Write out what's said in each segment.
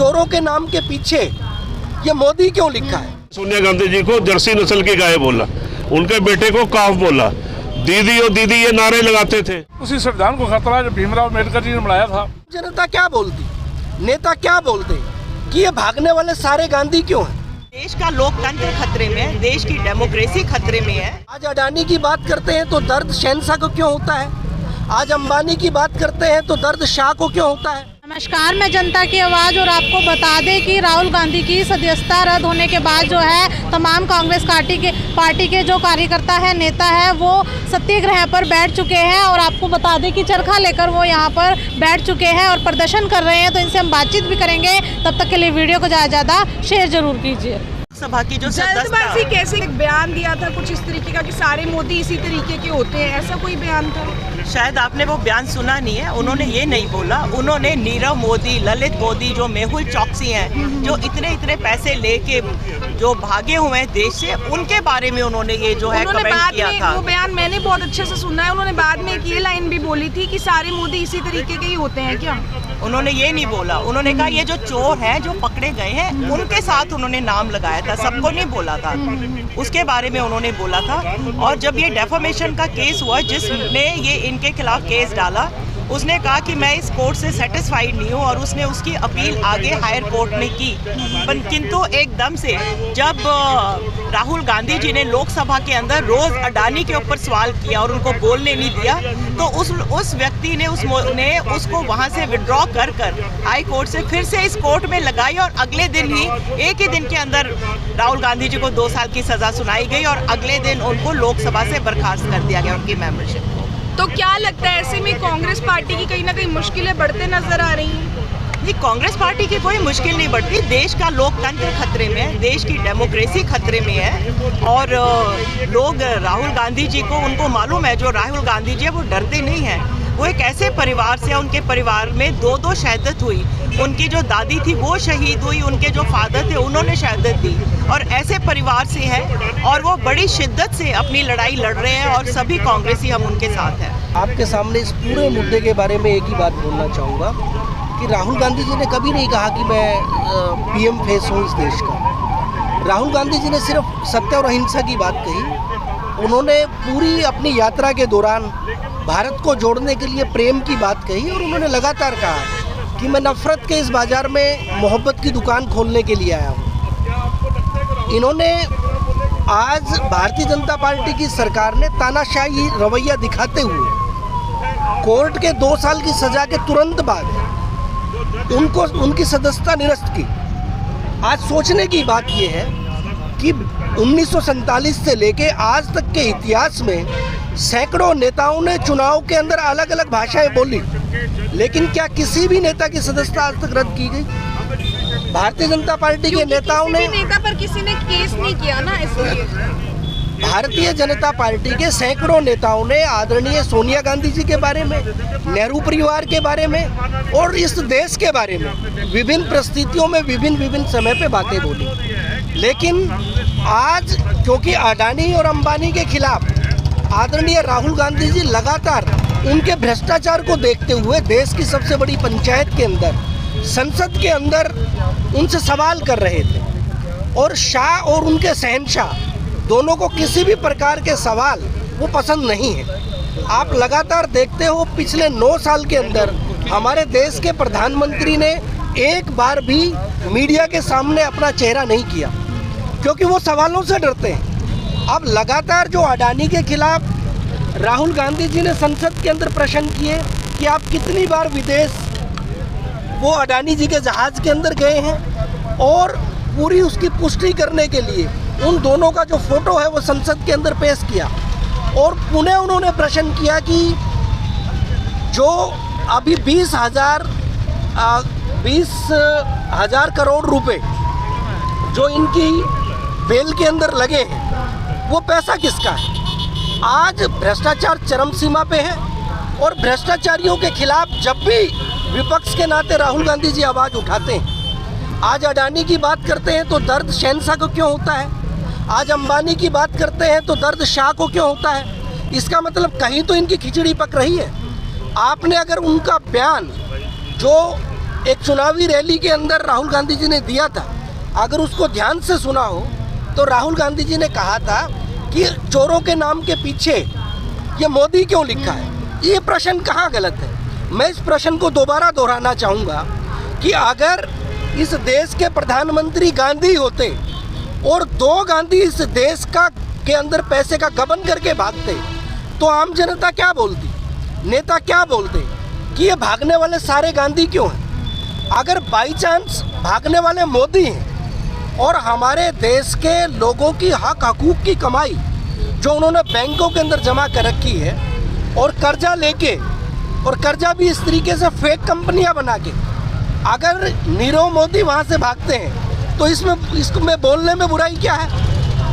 चोरों के नाम के पीछे ये मोदी क्यों लिखा है? सोनिया गांधी जी को जर्सी नस्ल की गाय बोला, उनके बेटे को काफ बोला, दीदी और दीदी ये नारे लगाते थे। उसी संविधान को खतरा जो भीमराव अम्बेडकर जी ने बनाया था। जनता क्या बोलती, नेता क्या बोलते कि ये भागने वाले सारे गांधी क्यों हैं? देश का लोकतंत्र खतरे में है, देश की डेमोक्रेसी खतरे में है। आज अडानी की बात करते हैं तो दर्द शहंशाह को क्यों होता है? आज अंबानी की बात करते हैं तो दर्द शाह को क्यों होता है? नमस्कार, मैं जनता की आवाज़ और आपको बता दें कि राहुल गांधी की सदस्यता रद्द होने के बाद जो है तमाम कांग्रेस पार्टी के जो कार्यकर्ता है, नेता है, वो सत्याग्रह पर बैठ चुके हैं। और आपको बता दें कि चरखा लेकर वो यहाँ पर बैठ चुके हैं और प्रदर्शन कर रहे हैं। तो इनसे हम बातचीत भी करेंगे। तब तक के लिए वीडियो को ज़्यादा शेयर जरूर कीजिए। सभा की जो जल्दबाजी कैसे एक बयान दिया था कुछ इस तरीके का कि सारे मोदी इसी तरीके के होते हैं, ऐसा कोई बयान था? शायद आपने वो बयान सुना नहीं है। उन्होंने ये नहीं बोला, उन्होंने नीरव मोदी, ललित मोदी, जो मेहुल चौकसी हैं, जो इतने पैसे लेके जो भागे हुए हैं देश से, उनके बारे में उन्होंने ये जो है कमेंट किया था। वो बयान मैंने बहुत अच्छे से सुना है। उन्होंने बाद में एक ये लाइन भी बोली थी कि सारे मोदी इसी तरीके के ही होते हैं क्या? उन्होंने ये नहीं बोला। उन्होंने कहा ये जो चोर हैं, जो पकड़े गए हैं, उनके साथ उन्होंने नाम लगाया था, सबको नहीं बोला था। उसके बारे में उन्होंने बोला था। और जब ये डेफामेशन का केस हुआ, जिसने ये इनके खिलाफ केस डाला, उसने कहा कि मैं इस कोर्ट से सेटिस्फाइड नहीं हूँ, और उसने उसकी अपील आगे हायर कोर्ट में की। किंतु एकदम से जब राहुल गांधी जी ने लोकसभा के अंदर रोज अडानी के ऊपर सवाल किया और उनको बोलने नहीं दिया, तो उस व्यक्ति ने उसको वहाँ से विड्रॉ कर हाई कोर्ट से फिर से इस कोर्ट में लगाई, और अगले दिन ही एक ही दिन के अंदर राहुल गांधी जी को 2 साल की सजा सुनाई गई, और अगले दिन उनको लोकसभा से बर्खास्त कर दिया गया, उनकी मेंबरशिप को। तो क्या लगता है ऐसे में कांग्रेस पार्टी की कहीं ना कहीं मुश्किलें बढ़ते नजर आ रही हैं? जी, कांग्रेस पार्टी की कोई मुश्किल नहीं बढ़ती। देश का लोकतंत्र खतरे में है, देश की डेमोक्रेसी खतरे में है। और लोग राहुल गांधी जी को, उनको मालूम है, जो राहुल गांधी जी है वो डरते नहीं हैं। वो एक ऐसे परिवार से, उनके परिवार में 2 शहादत हुई। उनकी जो दादी थी वो शहीद हुई, उनके जो फादर थे उन्होंने शहादत दी, और ऐसे परिवार से हैं, और वो बड़ी शिद्दत से अपनी लड़ाई लड़ रहे हैं, और सभी कांग्रेसी हम उनके साथ हैं। आपके सामने इस पूरे मुद्दे के बारे में एक ही बात बोलना चाहूँगा कि राहुल गांधी जी ने कभी नहीं कहा कि मैं पीएम फेस हूँ इस देश का। राहुल गांधी जी ने सिर्फ सत्य और अहिंसा की बात कही। उन्होंने पूरी अपनी यात्रा के दौरान भारत को जोड़ने के लिए प्रेम की बात कही, और उन्होंने लगातार कहा कि मैं नफरत के इस बाजार में मोहब्बत की दुकान खोलने के लिए आया हूँ। इन्होंने आज भारतीय जनता पार्टी की सरकार ने तानाशाही रवैया दिखाते हुए कोर्ट के 2 साल की सजा के तुरंत बाद उनकी सदस्यता निरस्त की। आज सोचने की बात यह है कि 1947 से लेके आज तक के इतिहास में सैकड़ों नेताओं ने चुनाव के अंदर अलग अलग भाषाएं बोली, लेकिन क्या किसी भी नेता की सदस्यता आज तक रद्द की गई? भारतीय जनता पार्टी के नेताओं ने, नेता पर किसी ने केस नहीं किया ना, इसलिए भारतीय जनता पार्टी के सैकड़ों नेताओं ने आदरणीय सोनिया गांधी जी के बारे में, नेहरू परिवार के बारे में, और इस देश के बारे में विभिन्न परिस्थितियों में विभिन्न समय पे बातें बोली। लेकिन आज क्योंकि अडानी और अंबानी के खिलाफ आदरणीय राहुल गांधी जी लगातार उनके भ्रष्टाचार को देखते हुए देश की सबसे बड़ी पंचायत के अंदर, संसद के अंदर उनसे सवाल कर रहे थे, और शाह और उनके शहंशाह दोनों को किसी भी प्रकार के सवाल वो पसंद नहीं है। आप लगातार देखते हो पिछले 9 साल के अंदर हमारे देश के प्रधानमंत्री ने एक बार भी मीडिया के सामने अपना चेहरा नहीं किया, क्योंकि वो सवालों से डरते हैं। अब लगातार जो अडानी के खिलाफ राहुल गांधी जी ने संसद के अंदर प्रश्न किए कि आप कितनी बार विदेश वो अडानी जी के जहाज़ के अंदर गए हैं, और पूरी उसकी पुष्टि करने के लिए उन दोनों का जो फोटो है वो संसद के अंदर पेश किया। और पुनः उन्होंने प्रश्न किया कि जो अभी 20,000 करोड़ रुपए जो इनकी बेल के अंदर लगे हैं, वो पैसा किसका है? आज भ्रष्टाचार चरम सीमा पे है, और भ्रष्टाचारियों के खिलाफ जब भी विपक्ष के नाते राहुल गांधी जी आवाज़ उठाते हैं, आज अडानी की बात करते हैं तो दर्द शहंशाह को क्यों होता है, आज अंबानी की बात करते हैं तो दर्द शाह को क्यों होता है? इसका मतलब कहीं तो इनकी खिचड़ी पक रही है। आपने अगर उनका बयान जो एक चुनावी रैली के अंदर राहुल गांधी जी ने दिया था, अगर उसको ध्यान से सुना हो तो राहुल गांधी जी ने कहा था कि चोरों के नाम के पीछे ये मोदी क्यों लिखा है। ये प्रश्न कहाँ गलत है? मैं इस प्रश्न को दोबारा दोहराना चाहूँगा कि अगर इस देश के प्रधानमंत्री गांधी होते और 2 गांधी इस देश के अंदर पैसे का गबन करके भागते तो आम जनता क्या बोलती, नेता क्या बोलते कि ये भागने वाले सारे गांधी क्यों हैं। अगर बाई चांस भागने वाले मोदी हैं और हमारे देश के लोगों की हक हकूक़ की कमाई जो उन्होंने बैंकों के अंदर जमा कर रखी है और कर्जा लेके, और कर्जा भी इस तरीके से फेक कंपनियां बना के, अगर नीरव मोदी वहां से भागते हैं तो इसको में बोलने में बुराई क्या है।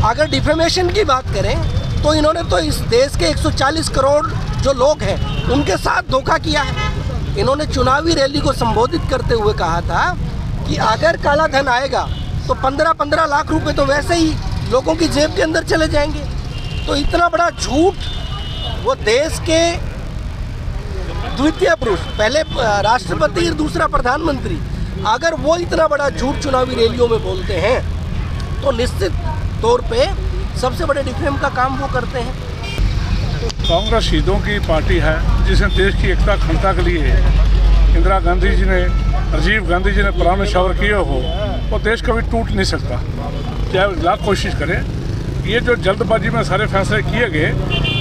अगर डिफेमेशन की बात करें तो इन्होंने तो इस देश के 140 करोड़ जो लोग हैं उनके साथ धोखा किया है। इन्होंने चुनावी रैली को संबोधित करते हुए कहा था कि अगर काला धन आएगा तो 15-15 लाख रुपए तो वैसे ही लोगों की जेब के अंदर चले जाएंगे। तो इतना बड़ा झूठ वो देश के द्वितीय पुरुष, पहले राष्ट्रपति दूसरा प्रधानमंत्री, अगर वो इतना बड़ा झूठ चुनावी रैलियों में बोलते हैं तो निश्चित तौर पे सबसे बड़े डिफेम का काम वो करते हैं। कांग्रेस शहीदों की पार्टी है जिसने देश की एकता अखंडता के लिए इंदिरा गांधी जी ने, राजीव गांधी जी ने प्राण न्यौछावर किए हो, वो देश कभी टूट नहीं सकता, चाहे लाख कोशिश करें। ये जो जल्दबाजी में सारे फैसले किए गए,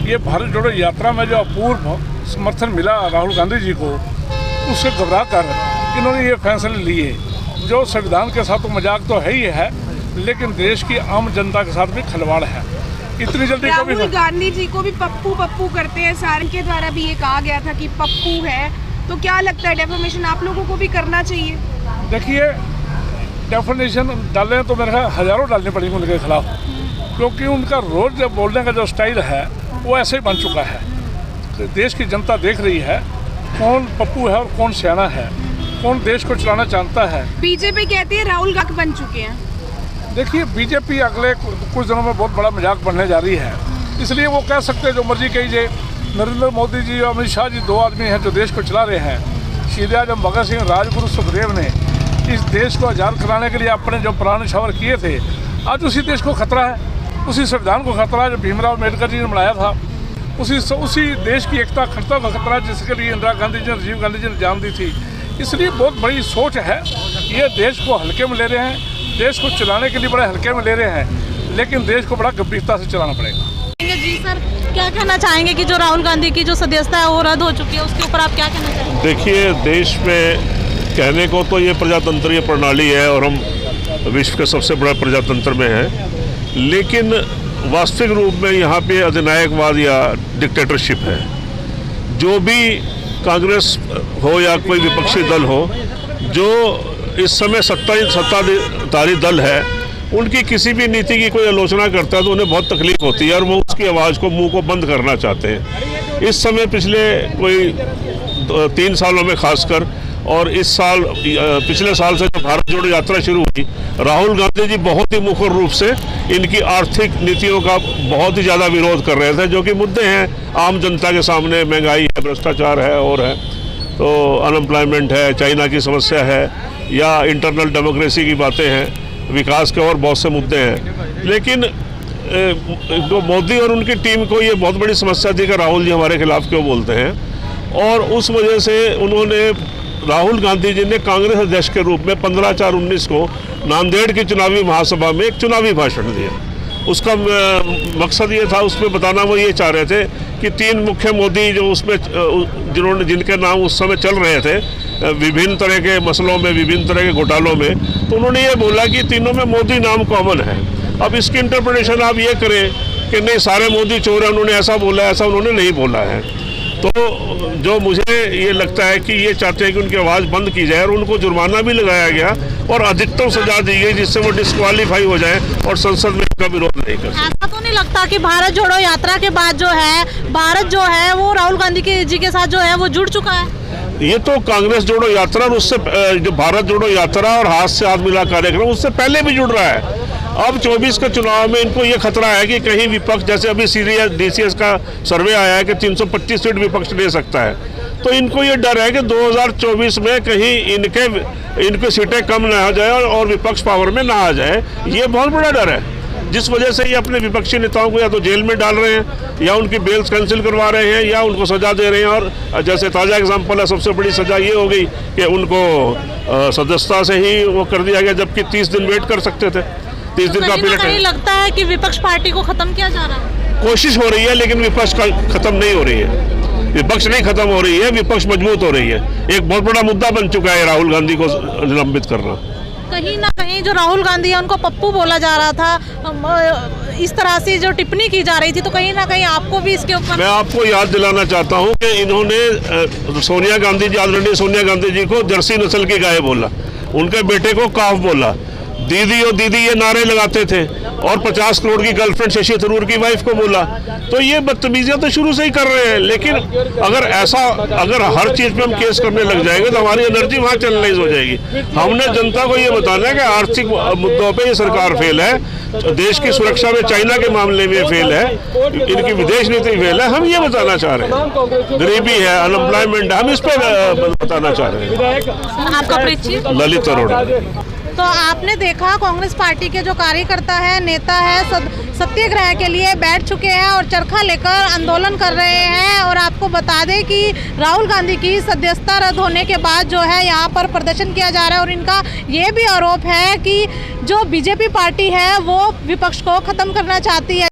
ये भारत जोड़ो यात्रा में जो अपूर्व समर्थन मिला राहुल गांधी जी को, उससे घबरा कर इन्होंने ये फैसले लिए जो संविधान के साथ तो मजाक तो है ही है, लेकिन देश की आम जनता के साथ भी खिलवाड़ है। इतनी जल्दी कभी राहुल गांधी जी को भी पप्पू पप्पू करते हैं, सारे के द्वारा भी ये कहा गया था कि पप्पू है, तो क्या लगता है डेफेमेशन आप लोगों को भी करना चाहिए? देखिए, डेफिनेशन डालें तो मेरे ख्याल हज़ारों डालने पड़ेंगे उनके खिलाफ, क्योंकि उनका रोज बोलने का जो स्टाइल है वो ऐसे ही बन चुका है। तो देश की जनता देख रही है कौन पप्पू है और कौन सियाना है, कौन देश को चलाना चाहता है। बीजेपी कहती है राहुल गांधी बन चुके हैं। देखिए, बीजेपी अगले कुछ दिनों में बहुत बड़ा मजाक बनने जा रही है, इसलिए वो कह सकते हैं जो मर्जी कीजिए। नरेंद्र मोदी जी और अमित शाह जी 2 आदमी हैं जो देश को चला रहे हैं। शहीद आजम भगत सिंह, राजगुरु सुखदेव ने इस देश को आज़ाद कराने के लिए अपने जो प्राण न्यौछावर किए थे, आज उसी देश को खतरा है, उसी संविधान को खतरा है जो भीमराव अम्बेडकर जी ने बनाया था, उसी देश की एकता अखंडता का खतरा है जिसके लिए इंदिरा गांधी जी, राजीव गांधी जी ने जान दी थी। इसलिए बहुत बड़ी सोच है, ये देश को हल्के में ले रहे हैं, देश को चलाने के लिए बड़े हल्के में ले रहे हैं, लेकिन देश को बड़ा गंभीरता से चलाना पड़ेगा। जी सर, क्या कहना चाहेंगे कि जो राहुल गांधी की जो सदस्यता है वो रद्द हो चुकी है, उसके ऊपर आप क्या कहना चाहेंगे? देखिए, देश में कहने को तो ये प्रजातंत्रीय प्रणाली है और हम विश्व के सबसे बड़ा प्रजातंत्र में हैं, लेकिन वास्तविक रूप में यहाँ पे अधिनायकवाद या डिक्टेटरशिप है। जो भी कांग्रेस हो या कोई विपक्षी दल हो, जो इस समय सत्ताधारी दल है, उनकी किसी भी नीति की कोई आलोचना करता है तो उन्हें बहुत तकलीफ होती है और वो उसकी आवाज़ को, मुंह को बंद करना चाहते हैं। इस समय पिछले कोई 3 सालों में खासकर, और इस साल, पिछले साल से जो भारत जोड़ो यात्रा शुरू हुई, राहुल गांधी जी बहुत ही मुखर रूप से इनकी आर्थिक नीतियों का बहुत ही ज़्यादा विरोध कर रहे थे, जो कि मुद्दे हैं आम जनता के सामने। महंगाई है, भ्रष्टाचार है और है, तो अनएम्प्लॉयमेंट है, चाइना की समस्या है, या इंटरनल डेमोक्रेसी की बातें हैं, विकास के और बहुत से मुद्दे हैं। लेकिन जो मोदी और उनकी टीम को ये बहुत बड़ी समस्या थी कि राहुल जी हमारे खिलाफ क्यों बोलते हैं, और उस वजह से उन्होंने, राहुल गांधी जी ने कांग्रेस अध्यक्ष के रूप में 15/4/19 को नांदेड़ की चुनावी महासभा में एक चुनावी भाषण दिया। उसका मकसद ये था, उसमें बताना वो ये चाह रहे थे कि 3 मुख्य मोदी जो उसमें जिनके नाम उस समय चल रहे थे विभिन्न तरह के मसलों में, विभिन्न तरह के घोटालों में, तो उन्होंने ये बोला कि तीनों में मोदी नाम कॉमन है। अब इसकी इंटरप्रिटेशन आप ये करें कि नहीं सारे मोदी चोर हैं, उन्होंने ऐसा बोला, ऐसा उन्होंने नहीं बोला है। तो जो मुझे ये लगता है कि ये चाहते हैं कि उनकी आवाज़ बंद की जाए और उनको जुर्माना भी लगाया गया और अधिकतम सजा दी गई जिससे वो डिस्क्वालीफाई हो जाए और संसद में इनका विरोध नहीं कर सकते। ऐसा तो नहीं लगता कि भारत जोड़ो यात्रा के बाद जो है, भारत जो है वो राहुल गांधी जी के साथ जो है वो जुड़ चुका है? ये तो कांग्रेस जोड़ो यात्रा और उससे जो भारत जोड़ो यात्रा और हाथ से हाथ मिला कार्यक्रम उससे पहले भी जुड़ रहा है। अब 24 के चुनाव में इनको ये खतरा है कि कहीं विपक्ष, जैसे अभी DCS का सर्वे आया है कि 325 सीट विपक्ष ले सकता है, तो इनको ये डर है कि 2024 में कहीं इनकी सीटें कम ना आ जाए और विपक्ष पावर में ना आ जाए। ये बहुत बड़ा डर है, जिस वजह से ये अपने विपक्षी नेताओं को या तो जेल में डाल रहे हैं, या उनकी बेल्स कैंसिल करवा रहे हैं, या उनको सजा दे रहे हैं। और जैसे ताज़ा एग्जांपल है, सबसे बड़ी सजा ये हो गई कि उनको सदस्यता से ही वो कर दिया गया, जबकि 30 दिन वेट कर सकते थे। 30 दिन का पीरियड है। लगता है कि विपक्ष पार्टी को खत्म किया जा रहा है। कोशिश हो रही है, लेकिन विपक्ष का खत्म नहीं हो रही है। विपक्ष नहीं खत्म हो रही है, विपक्ष मजबूत हो रही है। एक बहुत बड़ा मुद्दा बन चुका है राहुल गांधी को निलंबित करना। कहीं ना कहीं जो राहुल गांधी है उनको पप्पू बोला जा रहा था, इस तरह से जो टिप्पणी की जा रही थी, तो कहीं ना कहीं आपको भी इसके ऊपर। मैं आपको याद दिलाना चाहता हूं कि इन्होंने सोनिया गांधी जी, आदरणीय सोनिया गांधी जी को जर्सी नस्ल की गाय बोला, उनके बेटे को काफ बोला, दीदी और दीदी ये नारे लगाते थे, और 50 करोड़ की गर्लफ्रेंड शशि थरूर की वाइफ को बोला। तो ये बदतमीजियां तो शुरू से ही कर रहे हैं। लेकिन अगर हर चीज पे हम केस करने लग जाएंगे तो हमारी एनर्जी वहां चैनलाइज हो जाएगी। हमने जनता को ये बताना है कि आर्थिक मुद्दों पे ये सरकार फेल है, देश की सुरक्षा में चाइना के मामले में फेल है, इनकी विदेश नीति फेल है। हम ये बताना चाह रहे हैं, गरीबी है, अनएम्प्लॉयमेंट है, हम इस पे बताना चाह रहे हैं। आपका परिचय? ललित अरोड़ा। तो आपने देखा कांग्रेस पार्टी के जो कार्यकर्ता है, नेता है, सत्याग्रह के लिए बैठ चुके हैं और चरखा लेकर आंदोलन कर रहे हैं। और आपको बता दें कि राहुल गांधी की सदस्यता रद्द होने के बाद जो है यहाँ पर प्रदर्शन किया जा रहा है, और इनका ये भी आरोप है कि जो बीजेपी पार्टी है वो विपक्ष को खत्म करना चाहती है।